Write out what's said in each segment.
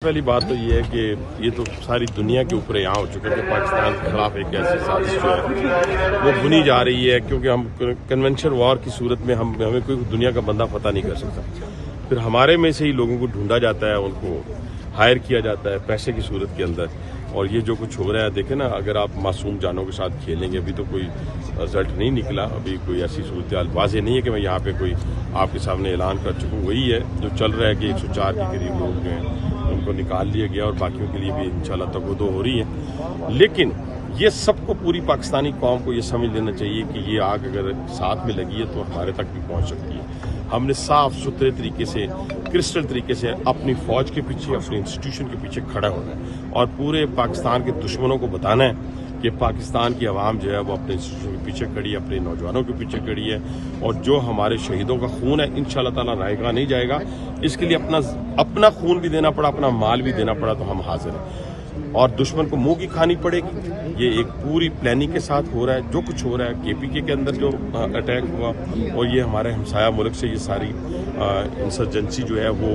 पहली बात तो ये है कि ये तो सारी दुनिया के ऊपर यहाँ हो चुका है कि पाकिस्तान के खिलाफ एक ऐसी साजिश जो है वो बुनी जा रही है, क्योंकि हम कन्वेंशन वॉर की सूरत में हमें कोई दुनिया का बंदा पता नहीं कर सकता। फिर हमारे में से ही लोगों को ढूंढा जाता है, उनको हायर किया जाता है पैसे की सूरत के अंदर। और ये जो कुछ हो रहा है, देखे ना, अगर आप मासूम जानों के साथ खेलेंगे, अभी तो कोई रिजल्ट नहीं निकला, अभी कोई ऐसी सूरत हाल वाज़ेह नहीं है कि मैं यहाँ पे कोई आपके सामने ऐलान कर चुका हूँ। वही है जो चल रहा है कि 104 के करीब लोग जो हैं उनको निकाल लिया गया और बाकियों के लिए भी इंशाल्लाह तगदो हो रही है। लेकिन ये सबको, पूरी पाकिस्तानी कौम को ये समझ लेना चाहिए कि ये आग अगर साथ में लगी है तो हमारे तक भी पहुंच सकती है। हमने साफ सुथरे तरीके से, क्रिस्टल तरीके से अपनी फौज के पीछे, अपने इंस्टीट्यूशन के पीछे खड़ा होना है और पूरे पाकिस्तान के दुश्मनों को बताना है कि पाकिस्तान की आवाम जो है वो अपने इंस्टीट्यूशन के पीछे खड़ी है, अपने नौजवानों के पीछे खड़ी है। और जो हमारे शहीदों का खून है, इंशाल्लाह ताला रहेगा नहीं जाएगा। इसके लिए अपना खून भी देना पड़ा, अपना माल भी देना पड़ा, तो हम हाजिर हैं। और दुश्मन को मुंह की खानी पड़ेगी। ये एक पूरी प्लानिंग के साथ हो रहा है। जो कुछ हो रहा है, केपीके के अंदर जो अटैक हुआ, और ये हमारे हमसाया मुल्क से ये सारी इंसर्जेंसी जो है वो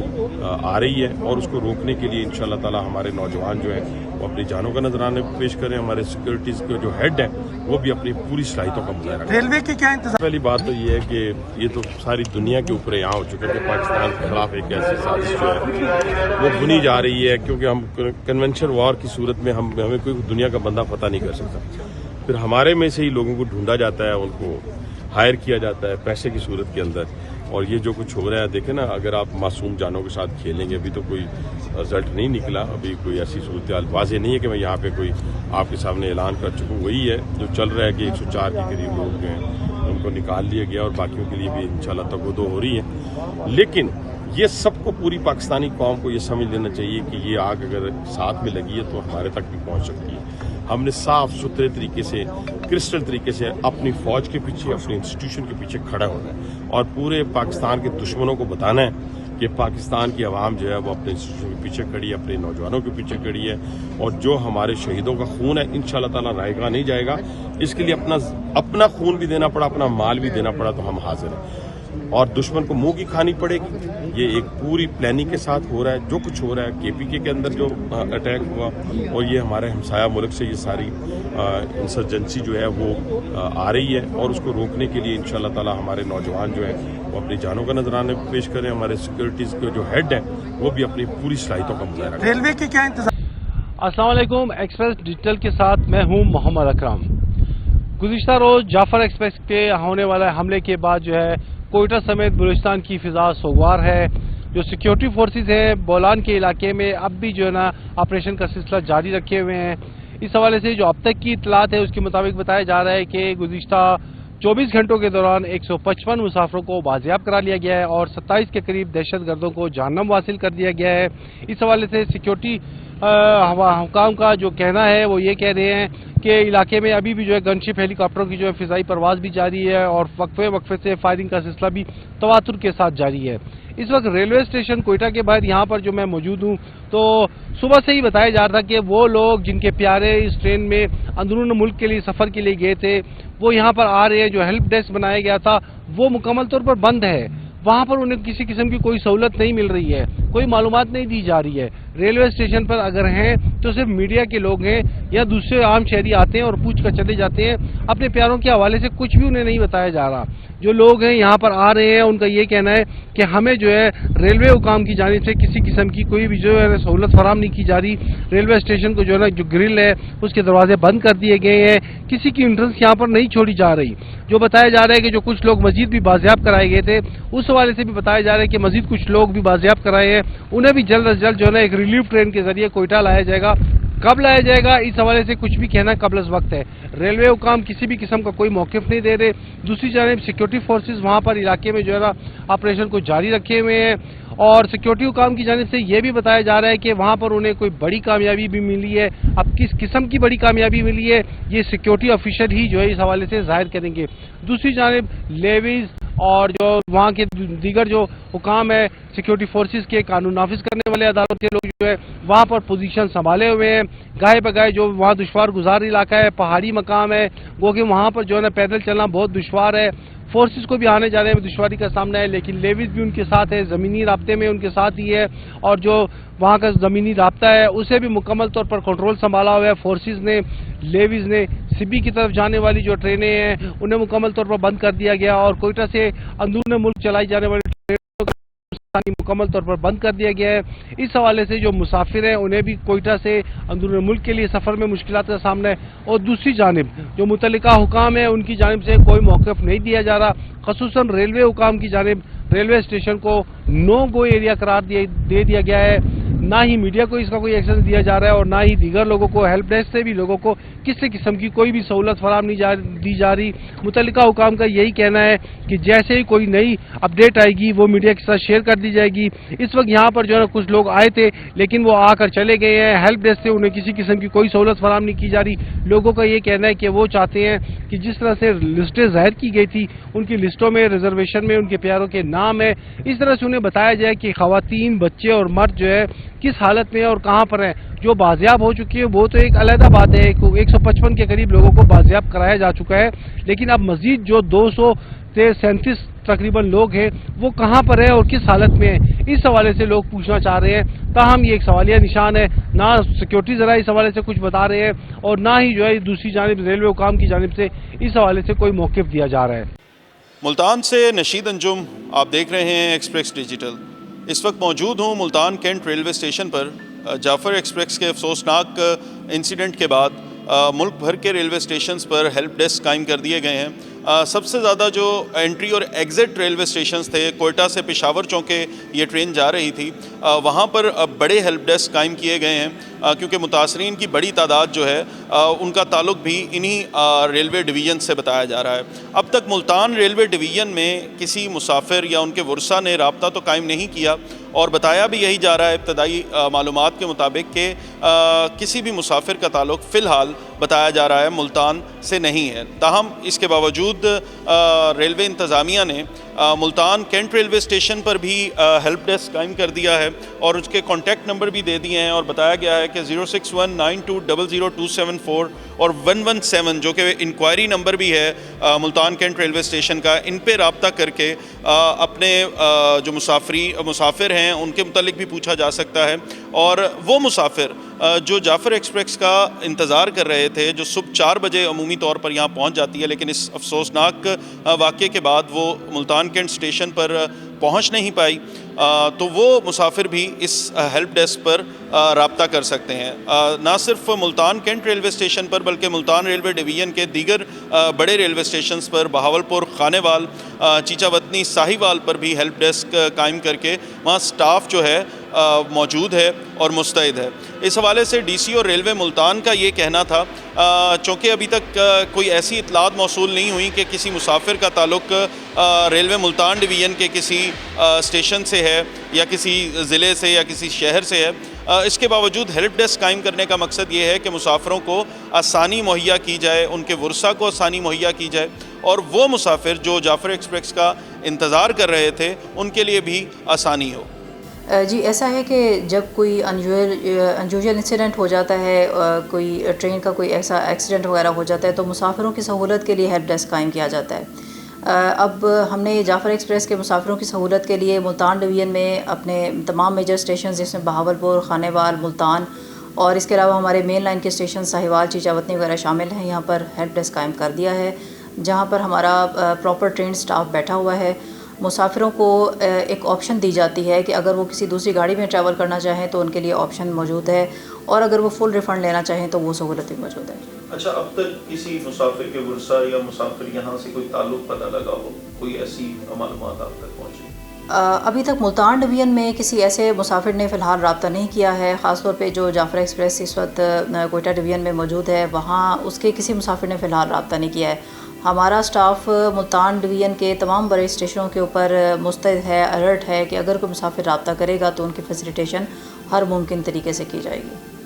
आ रही है, और उसको रोकने के लिए इंशाल्लाह ताला हमारे नौजवान जो है वो अपनी जानों का नजराना पेश करें। हमारे सिक्योरिटीज के जो हेड है वो भी अपनी पूरी सलाहियतों का मुजाहरा करें। रेलवे की क्या इंतजाम? पहली बात तो ये है कि ये तो सारी दुनिया के ऊपर यहाँ हो चुका है कि पाकिस्तान के खिलाफ एक ऐसी साजिश जो है वो बुनी जा रही है, क्योंकि हम कन्वेंशन वॉर की सूरत में हमें कोई दुनिया का बंदा पता नहीं कर सकता। फिर हमारे में से ही लोगों को ढूंढा जाता है, उनको हायर किया जाता है पैसे की सूरत के अंदर। और ये जो कुछ हो रहा है, देखे ना, अगर आप मासूम जानों के साथ खेलेंगे, अभी तो कोई रिजल्ट नहीं निकला, अभी कोई ऐसी सूरत हाल वाज़ेह नहीं है कि मैं यहाँ पे कोई आपके सामने ऐलान कर चुका हूँ। वही है जो चल रहा है कि 104 के करीब लोग जो हैं उनको निकाल लिया गया और बाकियों के लिए भी इंशाल्लाह तगदो हो रही है। लेकिन ये सबको, पूरी पाकिस्तानी कौम को ये समझ लेना चाहिए कि ये आग अगर साथ में लगी है तो हमारे तक भी पहुंच सकती है। हमने साफ सुथरे तरीके से, क्रिस्टल तरीके से अपनी फौज के पीछे, अपने इंस्टीट्यूशन के पीछे खड़ा होना है और पूरे पाकिस्तान के दुश्मनों को बताना है कि पाकिस्तान की आवाम जो है वो अपने इंस्टीट्यूशन के पीछे खड़ी है, अपने नौजवानों के पीछे खड़ी है। और जो हमारे शहीदों का खून है, इंशाल्लाह ताला रहेगा नहीं जाएगा। इसके लिए अपना खून भी देना पड़ा, अपना माल भी देना पड़ा, तो हम हाजिर हैं। और दुश्मन को मुंह की खानी पड़ेगी। ये एक पूरी प्लानिंग के साथ हो रहा है। जो कुछ हो रहा है, केपीके के अंदर जो अटैक हुआ, और ये हमारे हमसाया मुल्क से ये सारी इंसर्जेंसी जो है वो आ रही है, और उसको रोकने के लिए इंशाल्लाह ताला हमारे नौजवान जो है वो अपनी जानों का नजराना पेश करें। हमारे सिक्योरिटीज के जो हेड है वो भी अपनी पूरी सलाहितों का मुजाहरा करें। रेलवे की क्या इंतजाम? अस्सलाम वालेकुम, एक्सप्रेस डिजिटल के साथ मैं हूं मोहम्मद अकरम। गुज़िश्ता रोज जाफर एक्सप्रेस के होने वाले हमले के बाद जो है कोयटा समेत बलूचिस्तान की फिजा सोगवार है। जो सिक्योरिटी फोर्सेस हैं बोलान के इलाके में अब भी जो है ना ऑपरेशन का सिलसिला जारी रखे हुए हैं। इस हवाले से जो अब तक की इतलात है उसके मुताबिक बताया जा रहा है कि गुज़िश्ता 24 घंटों के दौरान 155 मुसाफरों को बाजियाब करा लिया गया है और 27 के करीब दहशतगर्दों को जहन्नम हासिल कर दिया गया है। इस हवाले से सिक्योरिटी हुकाम का जो कहना है वो ये कह रहे हैं कि इलाके में अभी भी जो है गनशिप हेलीकॉप्टरों की जो है फिजाई परवाज भी जारी है और वक्फे से फायरिंग का सिलसिला भी तवातुर के साथ जारी है। इस वक्त रेलवे स्टेशन कोयटा के बाहर यहाँ पर जो मैं मौजूद हूँ, तो सुबह से ही बताया जा रहा था कि वो लोग जिनके प्यारे इस ट्रेन में अंदरून मुल्क के लिए सफर के लिए गए थे वो यहाँ पर आ रहे हैं। जो हेल्प डेस्क बनाया गया था वो मुकम्मल तौर पर बंद है। वहाँ पर उन्हें किसी किस्म की कोई सहूलत नहीं मिल रही है, कोई मालूमात नहीं दी जा रही है। रेलवे स्टेशन पर अगर हैं तो सिर्फ मीडिया के लोग हैं या दूसरे आम शहरी आते हैं और पूछ कर चले जाते हैं। अपने प्यारों के हवाले से कुछ भी उन्हें नहीं बताया जा रहा। जो लोग हैं यहाँ पर आ रहे हैं उनका ये कहना है कि हमें जो है रेलवे हुकाम की जानिब से किसी किस्म की कोई भी जो है सहूलत फराहम नहीं की जा रही। रेलवे स्टेशन को जो है ना, जो ग्रिल है उसके दरवाजे बंद कर दिए गए हैं, किसी की एंट्रेंस यहाँ पर नहीं छोड़ी जा रही। जो बताया जा रहा है कि जो कुछ लोग मस्जिद भी बाजियाब कराए गए थे, उस हवाले से भी बताया जा रहा है कि मस्जिद कुछ लोग भी बाजियाब कराए हैं, उन्हें भी जल्द अज जल्द जो है ना एक रिलीफ ट्रेन के जरिए कोयटा लाया जाएगा। कब लाया जाएगा इस हवाले से कुछ भी कहना कबल वक्त है। रेलवे हुकाम किसी भी किस्म का कोई मौक़िफ़ नहीं दे रहे। दूसरी जानिब सिक्योरिटी फोर्सेस वहाँ पर इलाके में जो है ना ऑपरेशन को जारी रखे हुए हैं और सिक्योरिटी हुकाम की जानिब से यह भी बताया जा रहा है कि वहाँ पर उन्हें कोई बड़ी कामयाबी भी मिली है। अब किस किस्म की बड़ी कामयाबी मिली है ये सिक्योरिटी ऑफिसर ही जो है इस हवाले से जाहिर करेंगे। दूसरी जानिब लेवीज और जो वहाँ के दीगर जो हुकाम है सिक्योरिटी फोर्सेस के, कानून नाफिज करने वाले अदालत के लोग जो है वहाँ पर पोजीशन संभाले हुए हैं। गाहे बगाहे जो वहाँ दुश्वार गुजार इलाका है, पहाड़ी मकाम है, वो कि वहाँ पर जो है ना पैदल चलना बहुत दुश्वार है। فورسز کو بھی آنے جانے میں دشواری کا سامنا ہے، لیکن لیویز بھی ان کے ساتھ ہے، زمینی رابطے میں ان کے ساتھ ہی ہے، اور جو وہاں کا زمینی رابطہ ہے اسے بھی مکمل طور پر کنٹرول سنبھالا ہوا ہے فورسز نے، لیویز نے۔ سبی کی طرف جانے والی جو ٹرینیں ہیں انہیں مکمل طور پر بند کر دیا گیا، اور کوئٹہ سے اندرون ملک چلائی جانے والی مکمل طور پر بند کر دیا گیا ہے۔ اس حوالے سے جو مسافر ہیں انہیں بھی کوئٹہ سے اندرون ملک کے لیے سفر میں مشکلات کا سامنا ہے، اور دوسری جانب جو متعلقہ حکام ہیں ان کی جانب سے کوئی موقف نہیں دیا جا رہا، خصوصاً ریلوے حکام کی جانب ریلوے اسٹیشن کو نو گو ایریا قرار دے دیا گیا ہے، نہ ہی میڈیا کو اس کا کوئی ایکسس دیا جا رہا ہے، اور نہ ہی دیگر لوگوں کو ہیلپ ڈیسک سے بھی لوگوں کو کسی قسم کی کوئی بھی سہولت فراہم نہیں دی جا رہی۔ متعلقہ حکام کا یہی کہنا ہے کہ جیسے ہی کوئی نئی اپڈیٹ آئے گی وہ میڈیا کے ساتھ شیئر کر دی جائے گی۔ اس وقت یہاں پر جو ہے کچھ لوگ آئے تھے لیکن وہ آ کر چلے گئے ہیں، ہیلپ ڈیسک سے انہیں کسی قسم کی کوئی سہولت فراہم نہیں کی جا رہی۔ لوگوں کا یہ کہنا ہے کہ وہ چاہتے ہیں کہ جس طرح سے لسٹیں ظاہر کی گئی تھی ان کی لسٹوں میں ریزرویشن میں ان کے پیاروں کے نام ہے، اس طرح سے انہیں بتایا جائے کہ خواتین، بچے اور مرد جو ہے کس حالت میں اور کہاں پر ہیں۔ جو بازیاب ہو چکی ہے وہ تو ایک علیحدہ بات ہے، 155 کے قریب لوگوں کو بازیاب کرایا جا چکا ہے، لیکن اب مزید جو 237 تقریباً لوگ ہیں وہ کہاں پر ہیں اور کس حالت میں ہیں، اس حوالے سے لوگ پوچھنا چاہ رہے ہیں۔ تاہم یہ ایک سوالیہ نشان ہے، نہ سیکیورٹی ذرائع اس حوالے سے کچھ بتا رہے ہیں، اور نہ ہی جو ہے دوسری جانب ریلوے حکام کی جانب سے اس حوالے سے کوئی موقف دیا جا رہا ہے۔ ملتان سے نشید انجم، آپ دیکھ رہے ہیں ایکسپریس ڈیجیٹل۔ اس وقت موجود ہوں ملتان کینٹ ریلوے اسٹیشن پر۔ جعفر ایکسپریس کے افسوسناک انسیڈنٹ کے بعد ملک بھر کے ریلوے اسٹیشنز پر ہیلپ ڈیسک قائم کر دیے گئے ہیں۔ سب سے زیادہ جو انٹری اور ایگزٹ ریلوے اسٹیشنز تھے، کوئٹہ سے پشاور چونکہ یہ ٹرین جا رہی تھی، وہاں پر بڑے ہیلپ ڈیسک قائم کیے گئے ہیں، کیونکہ متاثرین کی بڑی تعداد جو ہے ان کا تعلق بھی انہی ریلوے ڈویژن سے بتایا جا رہا ہے۔ اب تک ملتان ریلوے ڈویژن میں کسی مسافر یا ان کے ورثاء نے رابطہ تو قائم نہیں کیا، اور بتایا بھی یہی جا رہا ہے ابتدائی معلومات کے مطابق کہ کسی بھی مسافر کا تعلق فی الحال بتایا جا رہا ہے ملتان سے نہیں ہے۔ تاہم اس کے باوجود ریلوے انتظامیہ نے ملتان کینٹ ریلوے اسٹیشن پر بھی ہیلپ ڈیسک قائم کر دیا ہے، اور اس کے کانٹیکٹ نمبر بھی دے دیے ہیں، اور بتایا گیا ہے کہ 06192000274 اور 117 جو کہ انکوائری نمبر بھی ہے ملتان کینٹ ریلوے اسٹیشن کا، ان پہ رابطہ کر کے اپنے جو مسافر ہیں ان کے متعلق بھی پوچھا جا سکتا ہے۔ اور وہ مسافر جو جعفر ایکسپریس کا انتظار کر رہے تھے، جو صبح 4 بجے عمومی طور پر یہاں پہنچ جاتی ہے، لیکن اس افسوسناک واقعے کے بعد وہ ملتان کینٹ اسٹیشن پر پہنچ نہیں پائی، تو وہ مسافر بھی اس ہیلپ ڈیسک پر رابطہ کر سکتے ہیں۔ نہ صرف ملتان کینٹ ریلوے اسٹیشن پر بلکہ ملتان ریلوے ڈویژن کے دیگر بڑے ریلوے اسٹیشنز پر، بہاولپور، خانے وال، چیچا وطنی، ساہی وال پر بھی ہیلپ ڈیسک قائم کر کے وہاں سٹاف جو ہے موجود ہے اور مستعد ہے۔ اس حوالے سے ڈی سی اور ریلوے ملتان کا یہ کہنا تھا، چونکہ ابھی تک کوئی ایسی اطلاعات موصول نہیں ہوئی کہ کسی مسافر کا تعلق ریلوے ملتان ڈویژن کے کسی اسٹیشن سے ہے یا کسی ضلع سے یا کسی شہر سے ہے، اس کے باوجود ہیلپ ڈیسک قائم کرنے کا مقصد یہ ہے کہ مسافروں کو آسانی مہیا کی جائے، ان کے ورثاء کو آسانی مہیا کی جائے، اور وہ مسافر جو جعفر ایکسپریس کا انتظار کر رہے تھے ان کے لیے بھی آسانی ہو۔ جی ایسا ہے کہ جب کوئی انجویل انسیڈنٹ ہو جاتا ہے، کوئی ٹرین کا کوئی ایسا ایکسیڈنٹ وغیرہ ہو جاتا ہے، تو مسافروں کی سہولت کے لیے ہیلپ ڈیسک قائم کیا جاتا ہے۔ اب ہم نے جعفر ایکسپریس کے مسافروں کی سہولت کے لیے ملتان ڈویژن میں اپنے تمام میجر اسٹیشنز جس میں بہاولپور، خانے وال، ملتان اور اس کے علاوہ ہمارے مین لائن کے اسٹیشن ساہیوال، چیچا وطنی وغیرہ شامل ہیں، یہاں پر ہیلپ ڈیسک قائم کر دیا ہے، جہاں پر ہمارا پراپر ٹرین سٹاف بیٹھا ہوا ہے۔ مسافروں کو ایک آپشن دی جاتی ہے کہ اگر وہ کسی دوسری گاڑی میں ٹریول کرنا چاہیں تو ان کے لیے آپشن موجود ہے، اور اگر وہ فل ریفنڈ لینا چاہیں تو وہ سہولت بھی موجود ہے۔ اچھا، اب تک کسی مسافر کے ورثاء یا مسافر یہاں سے کوئی تعلق پتہ لگا ہو، کوئی ایسی معلومات آپ تک پہنچی؟ ابھی تک ملتان ڈویژن میں کسی ایسے مسافر نے فی الحال رابطہ نہیں کیا ہے، خاص طور پہ جو جعفر ایکسپریس اس وقت کوئٹہ ڈویژن میں موجود ہے وہاں اس کے کسی مسافر نے فی الحال رابطہ نہیں کیا ہے۔ ہمارا سٹاف ملتان ڈویژن کے تمام بڑے اسٹیشنوں کے اوپر مستعد ہے، الرٹ ہے کہ اگر کوئی مسافر رابطہ کرے گا تو ان کی فیسیلیٹیشن ہر ممکن طریقے سے کی جائے گی۔